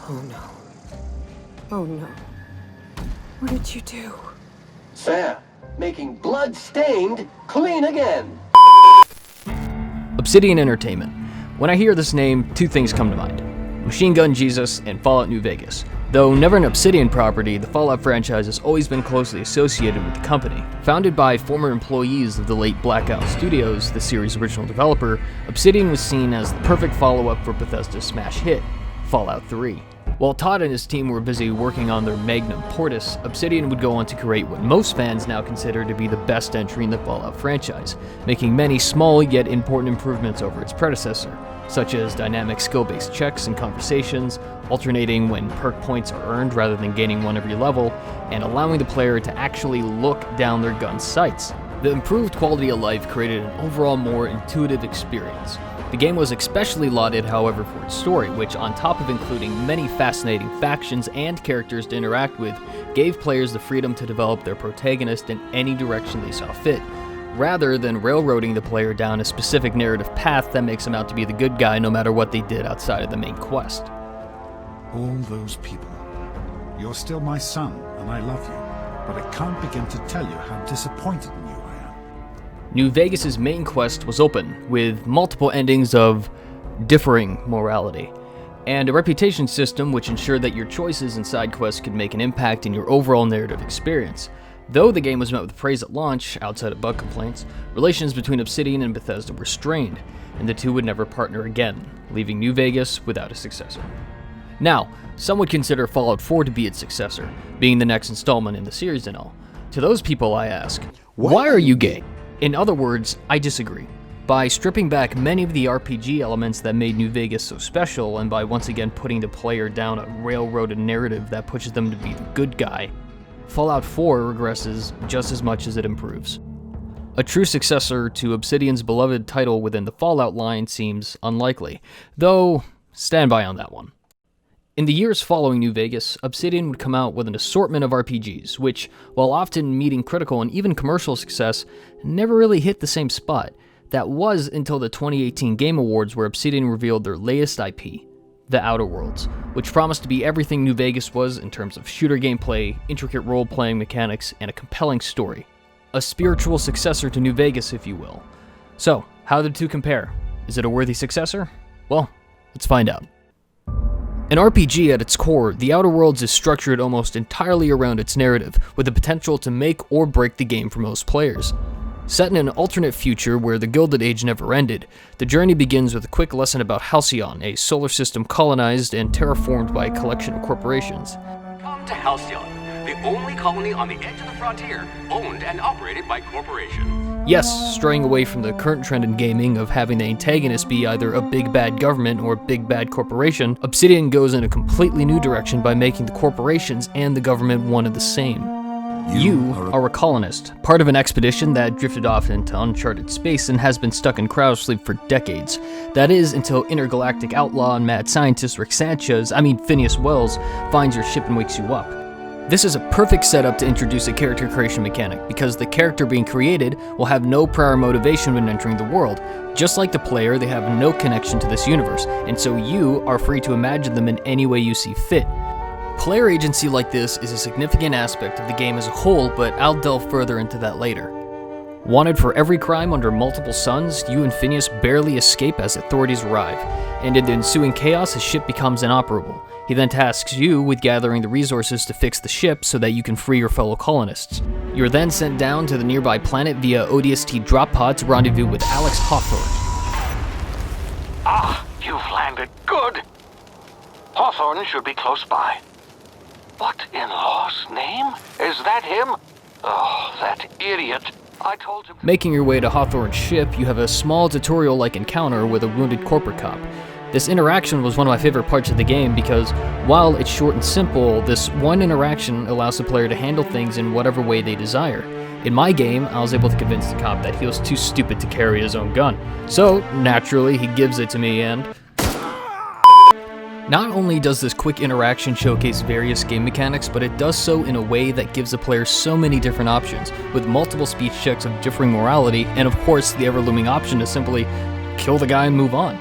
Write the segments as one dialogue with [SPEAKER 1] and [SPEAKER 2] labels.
[SPEAKER 1] Oh no. Oh no. What did you do?
[SPEAKER 2] Sam, making blood-stained clean again.
[SPEAKER 3] Obsidian Entertainment. When I hear this name, two things come to mind: Machine Gun Jesus and Fallout New Vegas. Though never an Obsidian property, the Fallout franchise has always been closely associated with the company. Founded by former employees of the late Blackout Studios, the series' original developer, Obsidian was seen as the perfect follow-up for Bethesda's smash hit, Fallout 3. While Todd and his team were busy working on their magnum Portis, Obsidian would go on to create what most fans now consider to be the best entry in the Fallout franchise, making many small yet important improvements over its predecessor, such as dynamic skill-based checks and conversations, alternating when perk points are earned rather than gaining one every level, and allowing the player to actually look down their gun's sights. The improved quality of life created an overall more intuitive experience. The game was especially lauded, however, for its story, which, on top of including many fascinating factions and characters to interact with, gave players the freedom to develop their protagonist in any direction they saw fit, rather than railroading the player down a specific narrative path that makes them out to be the good guy no matter what they did outside of the main quest.
[SPEAKER 4] All those people. You're still my son, and I love you, but I can't begin to tell you how disappointed in you I am.
[SPEAKER 3] New Vegas' main quest was open, with multiple endings of differing morality, and a reputation system which ensured that your choices and side quests could make an impact in your overall narrative experience. Though the game was met with praise at launch, outside of bug complaints, relations between Obsidian and Bethesda were strained, and the two would never partner again, leaving New Vegas without a successor. Now, some would consider Fallout 4 to be its successor, being the next installment in the series and all. To those people I ask, why are you gay? In other words, I disagree. By stripping back many of the RPG elements that made New Vegas so special, and by once again putting the player down a railroaded narrative that pushes them to be the good guy, Fallout 4 regresses just as much as it improves. A true successor to Obsidian's beloved title within the Fallout line seems unlikely, though stand by on that one. In the years following New Vegas, Obsidian would come out with an assortment of RPGs, which, while often meeting critical and even commercial success, never really hit the same spot. That was until the 2018 Game Awards, where Obsidian revealed their latest IP, The Outer Worlds, which promised to be everything New Vegas was in terms of shooter gameplay, intricate role-playing mechanics, and a compelling story. A spiritual successor to New Vegas, if you will. So, how do the two compare? Is it a worthy successor? Well, let's find out. An RPG at its core, The Outer Worlds is structured almost entirely around its narrative, with the potential to make or break the game for most players. Set in an alternate future where the Gilded Age never ended, the journey begins with a quick lesson about Halcyon, a solar system colonized and terraformed by a collection of corporations.
[SPEAKER 5] Come to Halcyon, the only colony on the edge of the frontier, owned and operated by corporations.
[SPEAKER 3] Yes, straying away from the current trend in gaming of having the antagonist be either a big bad government or a big bad corporation, Obsidian goes in a completely new direction by making the corporations and the government one and the same. You are a colonist, part of an expedition that drifted off into uncharted space and has been stuck in cryosleep for decades. That is, until intergalactic outlaw and mad scientist Phineas Wells, finds your ship and wakes you up. This is a perfect setup to introduce a character creation mechanic, because the character being created will have no prior motivation when entering the world. Just like the player, they have no connection to this universe, and so you are free to imagine them in any way you see fit. Player agency like this is a significant aspect of the game as a whole, but I'll delve further into that later. Wanted for every crime under multiple suns, you and Phineas barely escape as authorities arrive, and in the ensuing chaos, his ship becomes inoperable. He then tasks you with gathering the resources to fix the ship so that you can free your fellow colonists. You are then sent down to the nearby planet via ODST drop pod to rendezvous with Alex Hawthorne.
[SPEAKER 6] Ah, you've landed. Good. Hawthorne should be close by. What in law's name? Is that him? Oh, that idiot. I told him...
[SPEAKER 3] Making your way to Hawthorne's ship, you have a small tutorial-like encounter with a wounded corporate cop. This interaction was one of my favorite parts of the game because, while it's short and simple, this one interaction allows the player to handle things in whatever way they desire. In my game, I was able to convince the cop that he was too stupid to carry his own gun. So, naturally, he gives it to me and... Not only does this quick interaction showcase various game mechanics, but it does so in a way that gives the player so many different options, with multiple speech checks of differing morality, and of course the ever-looming option to simply kill the guy and move on.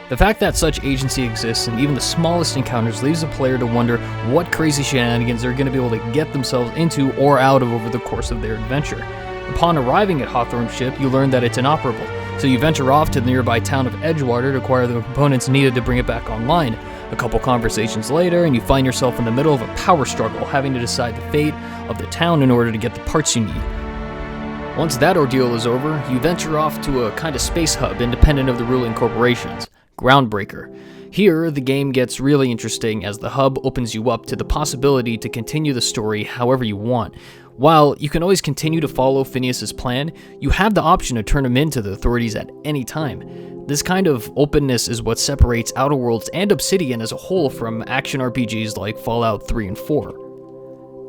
[SPEAKER 3] The fact that such agency exists in even the smallest encounters leaves the player to wonder what crazy shenanigans they're going to be able to get themselves into or out of over the course of their adventure. Upon arriving at Hawthorne's ship, you learn that it's inoperable, so you venture off to the nearby town of Edgewater to acquire the components needed to bring it back online. A couple conversations later, and you find yourself in the middle of a power struggle, having to decide the fate of the town in order to get the parts you need. Once that ordeal is over, you venture off to a kind of space hub independent of the ruling corporations, Groundbreaker. Here, the game gets really interesting as the hub opens you up to the possibility to continue the story however you want. While you can always continue to follow Phineas's plan, you have the option to turn him in to the authorities at any time. This kind of openness is what separates Outer Worlds and Obsidian as a whole from action RPGs like Fallout 3 and 4.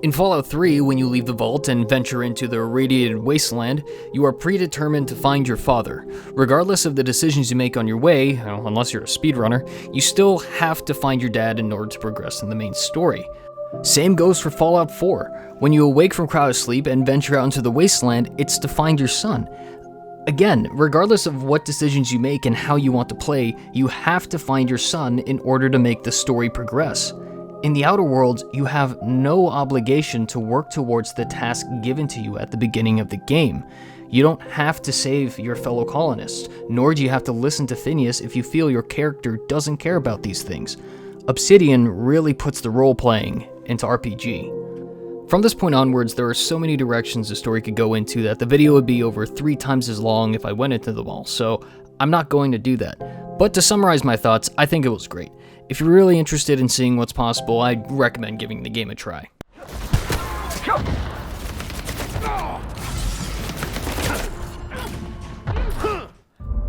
[SPEAKER 3] In Fallout 3, when you leave the vault and venture into the irradiated wasteland, you are predetermined to find your father. Regardless of the decisions you make on your way, unless you're a speedrunner, you still have to find your dad in order to progress in the main story. Same goes for Fallout 4. When you awake from cryosleep and venture out into the wasteland, it's to find your son. Again, regardless of what decisions you make and how you want to play, you have to find your son in order to make the story progress. In the Outer Worlds, you have no obligation to work towards the task given to you at the beginning of the game. You don't have to save your fellow colonists, nor do you have to listen to Phineas if you feel your character doesn't care about these things. Obsidian really puts the role-playing into RPG. From this point onwards, there are so many directions the story could go into that the video would be over 3 times as long if I went into them all, so I'm not going to do that. But to summarize my thoughts, I think it was great. If you're really interested in seeing what's possible, I'd recommend giving the game a try.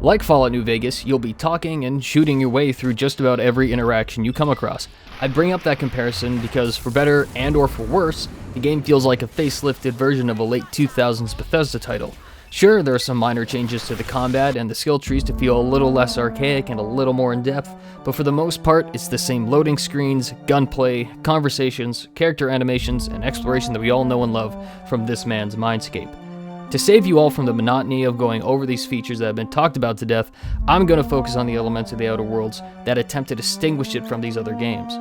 [SPEAKER 3] Like Fallout New Vegas, you'll be talking and shooting your way through just about every interaction you come across. I bring up that comparison because, for better and or for worse, the game feels like a facelifted version of a late 2000s Bethesda title. Sure, there are some minor changes to the combat and the skill trees to feel a little less archaic and a little more in-depth, but for the most part, it's the same loading screens, gunplay, conversations, character animations, and exploration that we all know and love from this man's Mindscape. To save you all from the monotony of going over these features that have been talked about to death, I'm going to focus on the elements of the Outer Worlds that attempt to distinguish it from these other games.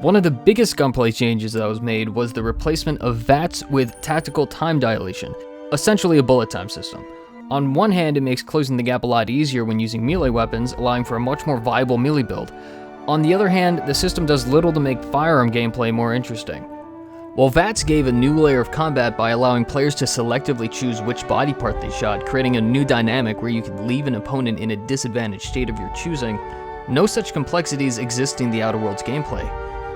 [SPEAKER 3] One of the biggest gunplay changes that was made was the replacement of VATS with tactical time dilation, essentially a bullet time system. On one hand, it makes closing the gap a lot easier when using melee weapons, allowing for a much more viable melee build. On the other hand, the system does little to make firearm gameplay more interesting. While VATS gave a new layer of combat by allowing players to selectively choose which body part they shot, creating a new dynamic where you could leave an opponent in a disadvantaged state of your choosing, no such complexities exist in the Outer Worlds gameplay.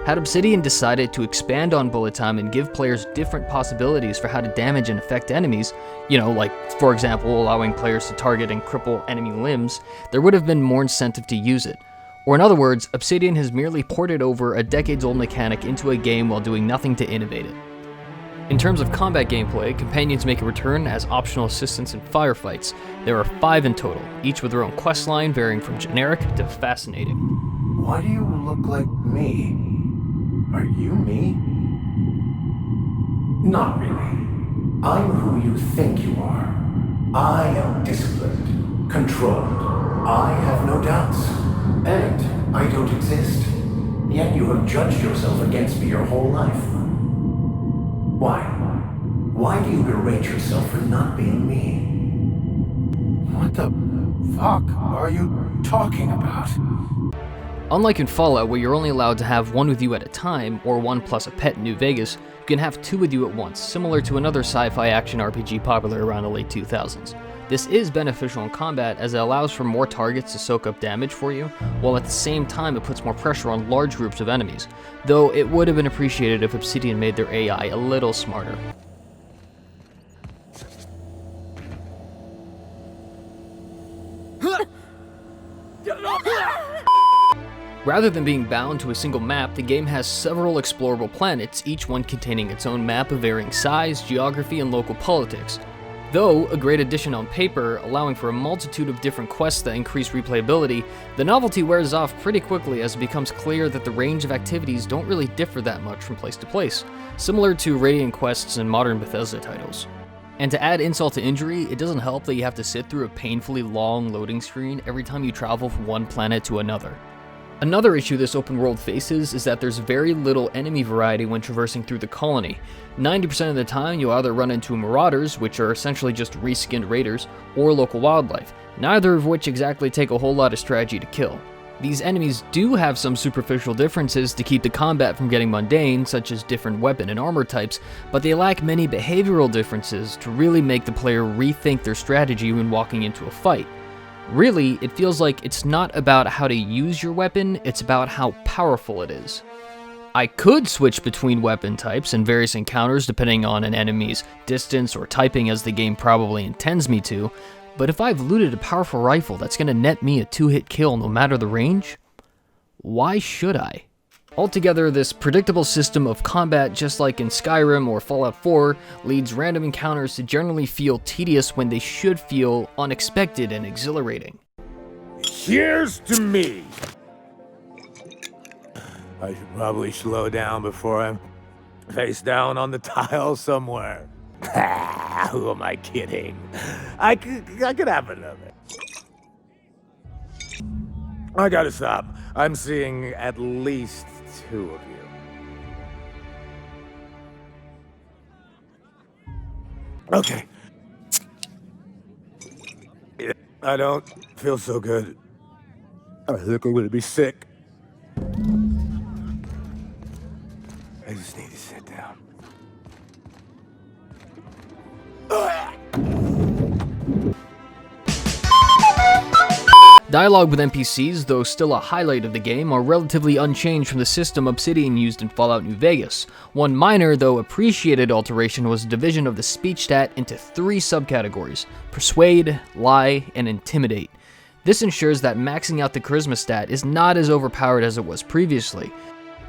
[SPEAKER 3] Had Obsidian decided to expand on bullet time and give players different possibilities for how to damage and affect enemies, like, for example, allowing players to target and cripple enemy limbs, there would have been more incentive to use it. Or in other words, Obsidian has merely ported over a decades-old mechanic into a game while doing nothing to innovate it. In terms of combat gameplay, companions make a return as optional assistants in firefights. There are 5 in total, each with their own questline varying from generic to fascinating.
[SPEAKER 2] Why do you look like me? Are you me? Not really. I'm who you think you are. I am disciplined, controlled. I have no doubts. And I don't exist. Yet you have judged yourself against me your whole life. Why? Why do you berate yourself for not being me? What the fuck are you talking about?
[SPEAKER 3] Unlike in Fallout, where you're only allowed to have one with you at a time, or one plus a pet in New Vegas, you can have 2 with you at once, similar to another sci-fi action RPG popular around the late 2000s. This is beneficial in combat as it allows for more targets to soak up damage for you, while at the same time it puts more pressure on large groups of enemies, though it would have been appreciated if Obsidian made their AI a little smarter. Rather than being bound to a single map, the game has several explorable planets, each one containing its own map of varying size, geography, and local politics. Though a great addition on paper, allowing for a multitude of different quests that increase replayability, the novelty wears off pretty quickly as it becomes clear that the range of activities don't really differ that much from place to place, similar to Radiant quests in modern Bethesda titles. And to add insult to injury, it doesn't help that you have to sit through a painfully long loading screen every time you travel from one planet to another. Another issue this open world faces is that there's very little enemy variety when traversing through the colony. 90% of the time you'll either run into marauders, which are essentially just reskinned raiders, or local wildlife, neither of which exactly take a whole lot of strategy to kill. These enemies do have some superficial differences to keep the combat from getting mundane, such as different weapon and armor types, but they lack many behavioral differences to really make the player rethink their strategy when walking into a fight. Really, it feels like it's not about how to use your weapon, it's about how powerful it is. I could switch between weapon types and various encounters depending on an enemy's distance or typing, as the game probably intends me to, but if I've looted a powerful rifle that's going to net me a 2-hit kill no matter the range, why should I? Altogether, this predictable system of combat, just like in Skyrim or Fallout 4, leads random encounters to generally feel tedious when they should feel unexpected and exhilarating.
[SPEAKER 7] Cheers to me! I should probably slow down before I'm face down on the tile somewhere. Who am I kidding? I could have another. I gotta stop. I'm seeing at least 2 of you. Okay. I don't feel so good. I think I'm gonna be sick. I just need to sit down.
[SPEAKER 3] Dialogue with NPCs, though still a highlight of the game, are relatively unchanged from the system Obsidian used in Fallout New Vegas. One minor, though appreciated alteration was the division of the speech stat into 3 subcategories: Persuade, Lie, and Intimidate. This ensures that maxing out the Charisma stat is not as overpowered as it was previously.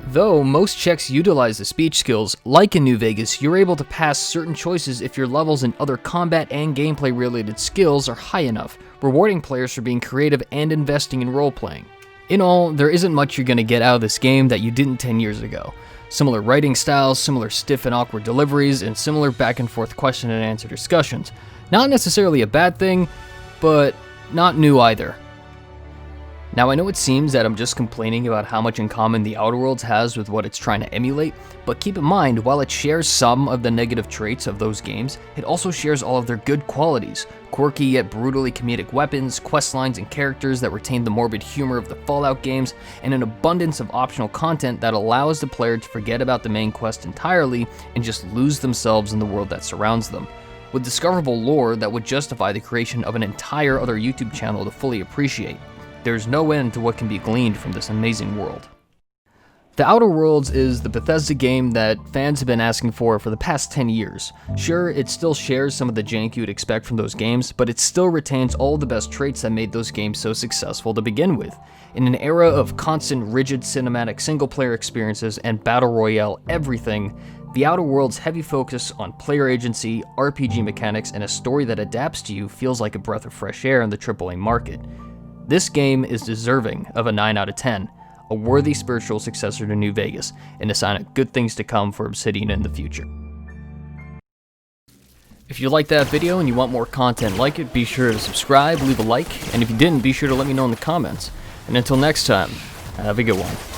[SPEAKER 3] Though most checks utilize the speech skills, like in New Vegas, you're able to pass certain choices if your levels in other combat and gameplay related skills are high enough, rewarding players for being creative and investing in role-playing. In all, there isn't much you're going to get out of this game that you didn't 10 years ago. Similar writing styles, similar stiff and awkward deliveries, and similar back and forth question and answer discussions. Not necessarily a bad thing, but not new either. Now, I know it seems that I'm just complaining about how much in common The Outer Worlds has with what it's trying to emulate, but keep in mind, while it shares some of the negative traits of those games, it also shares all of their good qualities: quirky yet brutally comedic weapons, questlines and characters that retain the morbid humor of the Fallout games, and an abundance of optional content that allows the player to forget about the main quest entirely and just lose themselves in the world that surrounds them, with discoverable lore that would justify the creation of an entire other YouTube channel to fully appreciate. There's no end to what can be gleaned from this amazing world. The Outer Worlds is the Bethesda game that fans have been asking for the past 10 years. Sure, it still shares some of the jank you would expect from those games, but it still retains all the best traits that made those games so successful to begin with. In an era of constant rigid cinematic single-player experiences and battle royale everything, The Outer Worlds' heavy focus on player agency, RPG mechanics, and a story that adapts to you feels like a breath of fresh air in the AAA market. This game is deserving of a 9 out of 10, a worthy spiritual successor to New Vegas, and a sign of good things to come for Obsidian in the future. If you liked that video and you want more content like it, be sure to subscribe, leave a like, and if you didn't, be sure to let me know in the comments. And until next time, have a good one.